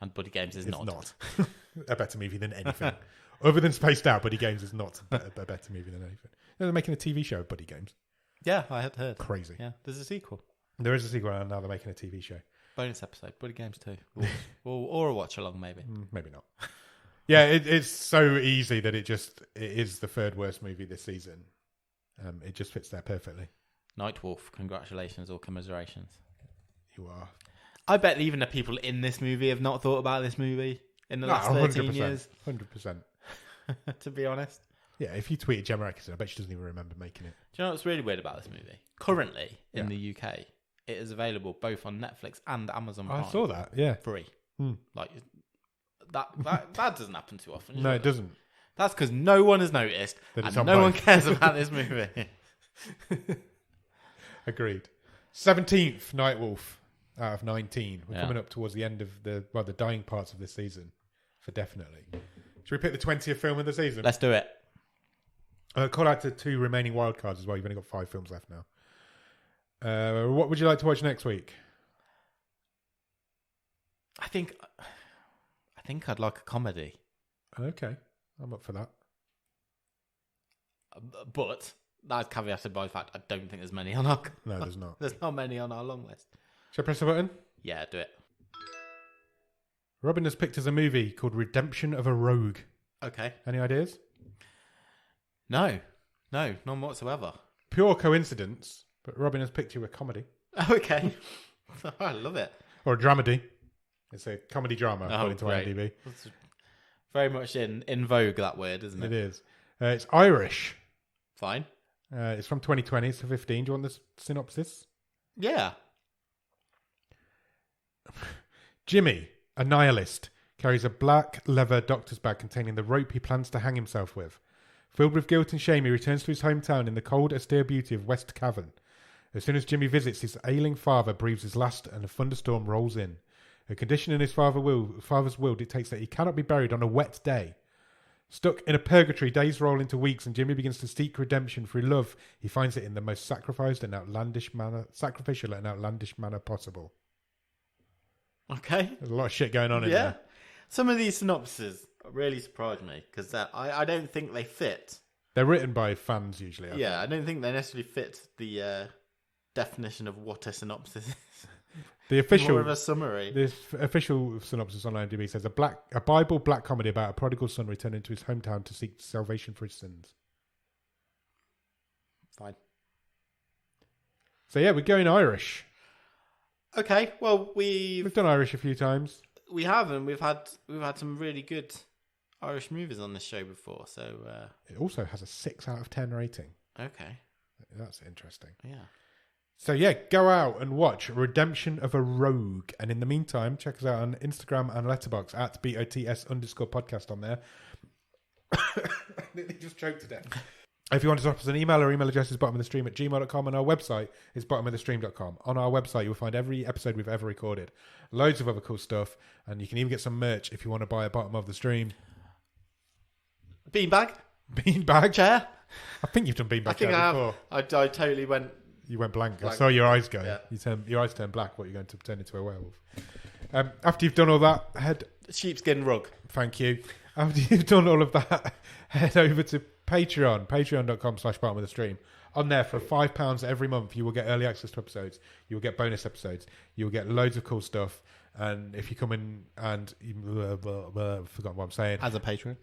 And Buddy Games is It's not. a better movie than anything. Other than Spaced Out, Buddy Games is not a better movie than anything. They're making a TV show of Buddy Games. Yeah, I had heard. Crazy. Yeah, there's a sequel. There is a sequel, and now they're making a TV show. Bonus episode, Buddy Games 2. Or a watch along, maybe. Maybe not. Yeah, it's so easy that it is the third worst movie this season. It just fits there perfectly. Nightwolf, congratulations or commiserations. You are. I bet even the people in this movie have not thought about this movie in the last 13 years. 100%. To be honest. Yeah, if you tweeted Gemma Atkinson, I bet she doesn't even remember making it. Do you know what's really weird about this movie? Currently, in the UK, it is available both on Netflix and Amazon Prime. I saw that, yeah. Free. Like, that doesn't happen too often. No, it doesn't. That's because no one has noticed and no one cares about this movie. Agreed. 17th, Nightwolf out of 19. We're coming up towards the end of the dying parts of this season, for definitely. Should we pick the 20th film of the season? Let's do it. Call out to 2 remaining wildcards as well. You've only got 5 films left now. What would you like to watch next week? I think I'd like a comedy. Okay, I'm up for that. But that's caveated by the fact I don't think there's many on our... No, there's not. There's not many on our long list. Shall I press the button? Yeah, do it. Robin has picked us a movie called Redemption of a Rogue. Okay. Any ideas? No, none whatsoever. Pure coincidence, but Robin has picked you a comedy. Okay. I love it. Or a dramedy. It's a comedy drama, according to great. IMDb. It's very much in vogue, that word, isn't it? It is. It's Irish. Fine. It's from 2020. It's a 15. Do you want the synopsis? Yeah. Jimmy, a nihilist, carries a black leather doctor's bag containing the rope he plans to hang himself with. Filled with guilt and shame, he returns to his hometown in the cold, austere beauty of West Cavern. As soon as Jimmy visits, his ailing father breathes his last and a thunderstorm rolls in. A condition in his father's will dictates that he cannot be buried on a wet day. Stuck in a purgatory, days roll into weeks, and Jimmy begins to seek redemption through love. He finds it in the most sacrificial and outlandish manner possible. Okay. There's a lot of shit going on in there. Some of these synopses really surprised me because I don't think they fit. They're written by fans usually. I don't think they necessarily fit the definition of what a synopsis is. The official, more of a summary. The official synopsis on IMDb says a Bible black comedy about a prodigal son returning to his hometown to seek salvation for his sins. Fine. So yeah, we're going Irish. Okay, well we've done Irish a few times. We have, and we've had some really good Irish movies on this show before. So it also has a 6 out of 10 rating. Okay, that's interesting. Yeah. So yeah, go out and watch Redemption of a Rogue. And in the meantime, check us out on Instagram and Letterboxd at BOTS_podcast on there. I nearly just choked to death. If you want to drop us an email, our email address is bottomofthestream@gmail.com and our website is bottomofthestream.com. On our website, you'll find every episode we've ever recorded. Loads of other cool stuff. And you can even get some merch if you want to buy a Bottom of the Stream. Beanbag? Chair? I think you've done beanbag chair before. I totally went... You went blank. I saw your eyes go. Yeah. Your eyes turned black. What, you're going to turn into a werewolf. After you've done all that, sheepskin rug. Thank you. After you've done all of that, head over to Patreon, patreon.com/bottom of the stream. On there, for £5 every month, you will get early access to episodes. You will get bonus episodes. You will get loads of cool stuff. And if you come in and forgot what I'm saying, as a patron,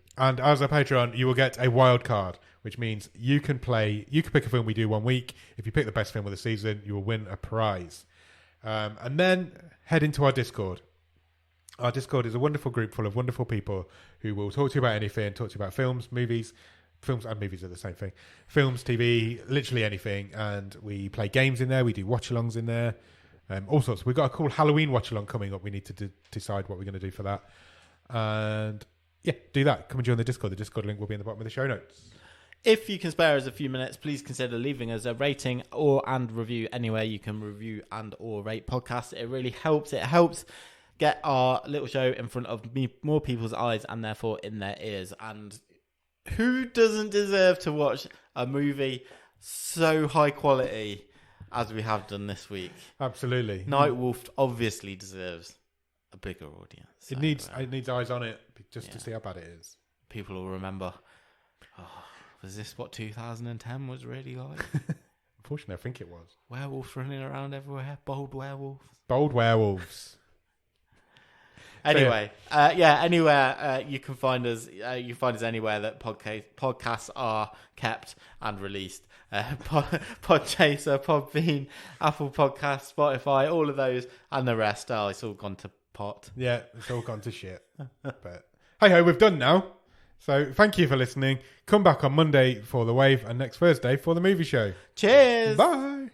you will get a wild card, which means you can pick a film we do one week. If you pick the best film of the season, you will win a prize. And then head into our Discord. Our Discord is a wonderful group full of wonderful people who will talk to you about anything, talk to you about films, movies. Films and movies are the same thing. Films, TV, literally anything. And we play games in there. We do watch-alongs in there. All sorts. We've got a cool Halloween watch-along coming up. We need to decide what we're going to do for that. And yeah, do that. Come and join the Discord. The Discord link will be in the bottom of the show notes. If you can spare us a few minutes, please consider leaving us a rating and review anywhere you can review and or rate podcasts. It really helps. It helps get our little show in front of more people's eyes and therefore in their ears. And who doesn't deserve to watch a movie so high quality as we have done this week? Absolutely. Nightwolf obviously deserves a bigger audience. So, it needs eyes on it just to see how bad it is. People will remember, was this what 2010 was really like? Unfortunately, I think it was. Werewolves running around everywhere. Bold werewolves. Bold werewolves. Anyway, anywhere you can find us. You can find us anywhere that podcasts are kept and released. Podchaser, Podbean, Apple Podcasts, Spotify, all of those, and the rest. It's all gone to pot. Yeah, it's all gone to shit. But hey ho, we've done now. So thank you for listening. Come back on Monday for The Wave and next Thursday for the movie show. Cheers. Bye.